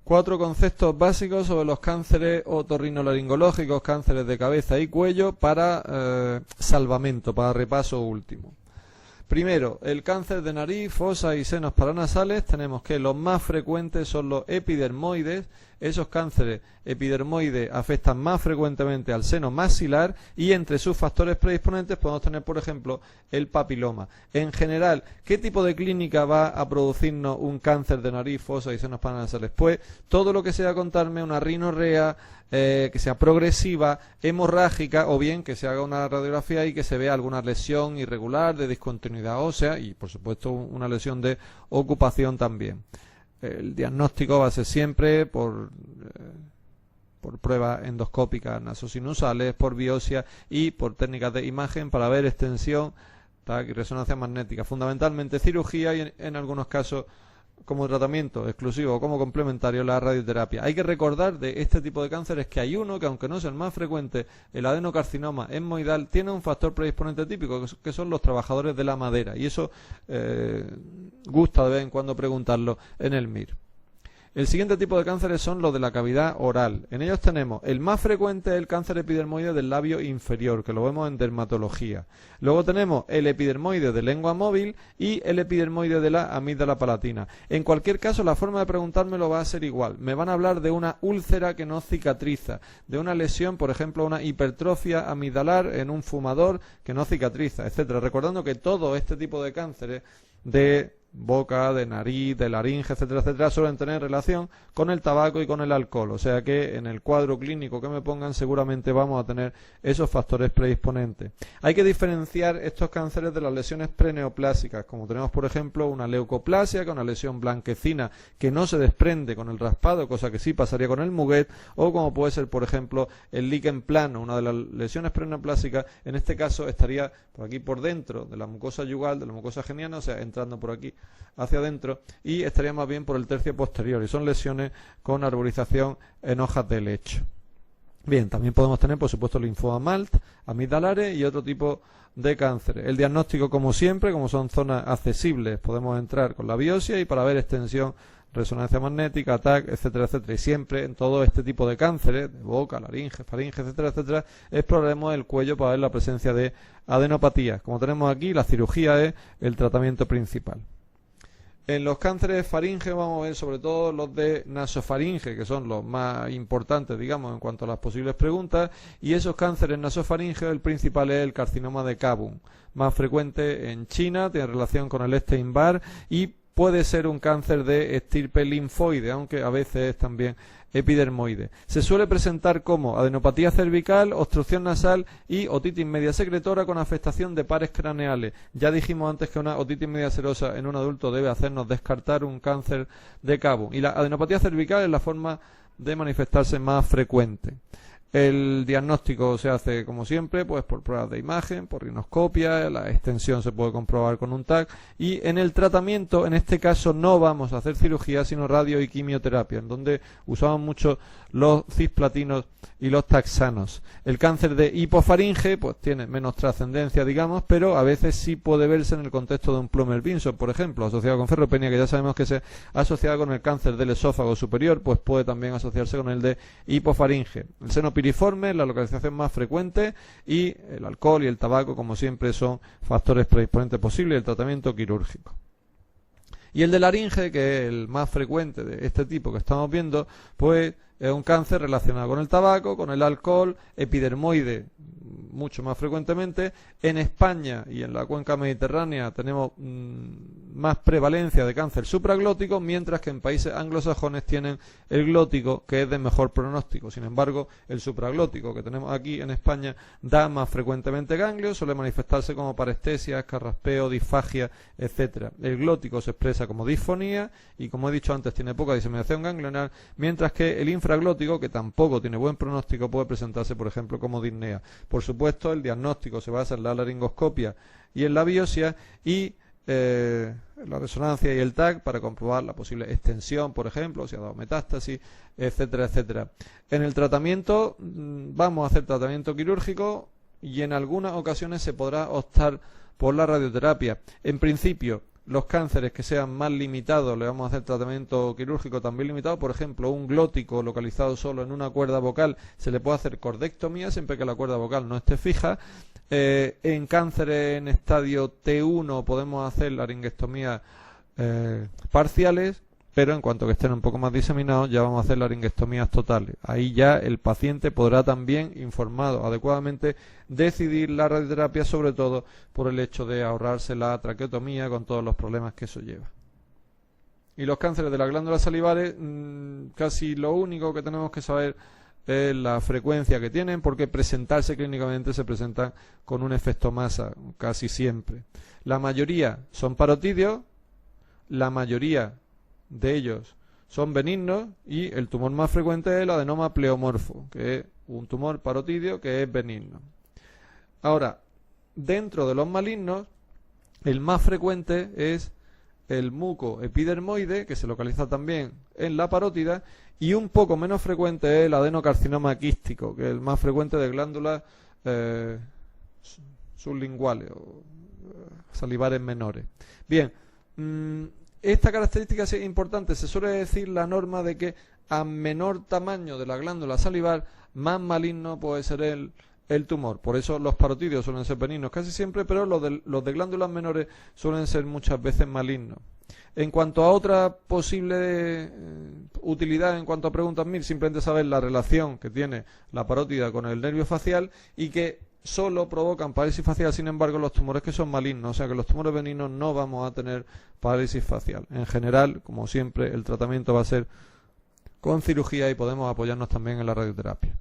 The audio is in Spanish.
4 conceptos básicos sobre los cánceres otorrinolaringológicos, cánceres de cabeza y cuello para salvamento, para repaso último. Primero, el cáncer de nariz, fosa y senos paranasales. Tenemos que los más frecuentes son los epidermoides. Esos cánceres epidermoides afectan más frecuentemente al seno maxilar y entre sus factores predisponentes podemos tener, por ejemplo, el papiloma. En general, ¿qué tipo de clínica va a producirnos un cáncer de nariz, fosa y senos paranasales? Pues todo lo que sea contarme una rinorrea, que sea progresiva, hemorrágica, o bien que se haga una radiografía y que se vea alguna lesión irregular de discontinuidad ósea y, por supuesto, una lesión de ocupación también. El diagnóstico va a ser siempre por pruebas endoscópicas nasosinusales, por biopsia y por técnicas de imagen para ver extensión, TAC y resonancia magnética. Fundamentalmente cirugía y en algunos casos como tratamiento exclusivo o como complementario la radioterapia. Hay que recordar de este tipo de cánceres que hay uno que, aunque no sea el más frecuente, el adenocarcinoma etmoidal, tiene un factor predisponente típico que son los trabajadores de la madera, y eso gusta de vez en cuando preguntarlo en el MIR. El siguiente tipo de cánceres son los de la cavidad oral. En ellos tenemos el más frecuente, el cáncer epidermoide del labio inferior, que lo vemos en dermatología. Luego tenemos el epidermoide de lengua móvil y el epidermoide de la amígdala palatina. En cualquier caso, la forma de preguntármelo va a ser igual. Me van a hablar de una úlcera que no cicatriza, de una lesión, por ejemplo, una hipertrofia amigdalar en un fumador que no cicatriza, etcétera. Recordando que todo este tipo de cánceres de boca, de nariz, de laringe, etcétera, etcétera, suelen tener relación con el tabaco y con el alcohol. O sea que en el cuadro clínico que me pongan seguramente vamos a tener esos factores predisponentes. Hay que diferenciar estos cánceres de las lesiones preneoplásicas, como tenemos por ejemplo una leucoplasia, que es una lesión blanquecina que no se desprende con el raspado, cosa que sí pasaría con el muguet, o como puede ser por ejemplo el líquen plano, una de las lesiones preneoplásicas. En este caso estaría por aquí por dentro de la mucosa yugal, de la mucosa geniana, o sea, entrando por aquí hacia adentro, y estaría más bien por el tercio posterior, y son lesiones con arborización en hojas de lecho. Bien, también podemos tener por supuesto linfoma MALT, amigdalares y otro tipo de cáncer. El diagnóstico, como siempre, como son zonas accesibles, podemos entrar con la biopsia y para ver extensión, resonancia magnética, TAC, etcétera, etcétera. Y siempre en todo este tipo de cánceres, de boca, laringe, faringe, etcétera, etcétera, exploraremos el cuello para ver la presencia de adenopatías. Como tenemos aquí, la cirugía es el tratamiento principal. En los cánceres faringe vamos a ver sobre todo los de nasofaringe, que son los más importantes, digamos, en cuanto a las posibles preguntas, y esos cánceres nasofaringe, el principal es el carcinoma de Kabum, más frecuente en China, tiene relación con el Epstein-Barr y puede ser un cáncer de estirpe linfoide, aunque a veces es también epidermoide. Se suele presentar como adenopatía cervical, obstrucción nasal y otitis media secretora con afectación de pares craneales. Ya dijimos antes que una otitis media serosa en un adulto debe hacernos descartar un cáncer de Kabum. Y la adenopatía cervical es la forma de manifestarse más frecuente. El diagnóstico se hace, como siempre, pues por pruebas de imagen, por rinoscopia, la extensión se puede comprobar con un TAC, y en el tratamiento, en este caso, no vamos a hacer cirugía, sino radio y quimioterapia, en donde usamos mucho los cisplatinos y los taxanos. El cáncer de hipofaringe, pues tiene menos trascendencia, digamos, pero a veces sí puede verse en el contexto de un Plummer-Vinson, por ejemplo, asociado con ferropenia, que ya sabemos que se asocia con el cáncer del esófago superior, pues puede también asociarse con el de hipofaringe. El seno piriforme es la localización más frecuente, y el alcohol y el tabaco, como siempre, son factores predisponentes posibles del tratamiento quirúrgico. Y el de laringe, que es el más frecuente de este tipo que estamos viendo, pues es un cáncer relacionado con el tabaco, con el alcohol, epidermoide mucho más frecuentemente. En España y en la cuenca mediterránea tenemos más prevalencia de cáncer supraglótico, mientras que en países anglosajones tienen el glótico, que es de mejor pronóstico. Sin embargo, el supraglótico que tenemos aquí en España da más frecuentemente ganglios, suele manifestarse como parestesia, carraspeo, disfagia, etcétera. El glótico se expresa como disfonía y, como he dicho antes, tiene poca diseminación ganglionar, mientras que el infraglótico, que tampoco tiene buen pronóstico, puede presentarse, por ejemplo, como disnea. Por supuesto, el diagnóstico se basa en la laringoscopia y en la biopsia, y la resonancia y el TAC para comprobar la posible extensión, por ejemplo, si ha dado metástasis, etcétera, etcétera. En el tratamiento vamos a hacer tratamiento quirúrgico y en algunas ocasiones se podrá optar por la radioterapia. En principio, los cánceres que sean más limitados, le vamos a hacer tratamiento quirúrgico también limitado. Por ejemplo, un glótico localizado solo en una cuerda vocal, se le puede hacer cordectomía siempre que la cuerda vocal no esté fija. En cánceres en estadio T1 podemos hacer laringestomías parciales, pero en cuanto que estén un poco más diseminados ya vamos a hacer laringestomías totales. Ahí ya el paciente podrá también, informado adecuadamente, decidir la radioterapia, sobre todo por el hecho de ahorrarse la traqueotomía con todos los problemas que eso lleva. Y los cánceres de las glándulas salivares, casi lo único que tenemos que saber es la frecuencia que tienen, porque presentarse clínicamente se presentan con un efecto masa casi siempre. La mayoría son parotidios, la mayoría de ellos son benignos y el tumor más frecuente es el adenoma pleomorfo, que es un tumor parotidio que es benigno. Ahora, dentro de los malignos, el más frecuente es el muco epidermoide, que se localiza también en la parótida, y un poco menos frecuente es el adenocarcinoma quístico, que es el más frecuente de glándulas sublinguales o salivares menores. Bien, esta característica es importante. Se suele decir la norma de que a menor tamaño de la glándula salivar, más maligno puede ser el tumor. Por eso los parotidios suelen ser benignos casi siempre, pero los de glándulas menores suelen ser muchas veces malignos. En cuanto a otra posible utilidad, en cuanto a preguntas 1000, simplemente saber la relación que tiene la parótida con el nervio facial y que solo provocan parálisis facial, sin embargo, los tumores que son malignos. O sea que los tumores benignos no vamos a tener parálisis facial. En general, como siempre, el tratamiento va a ser con cirugía y podemos apoyarnos también en la radioterapia.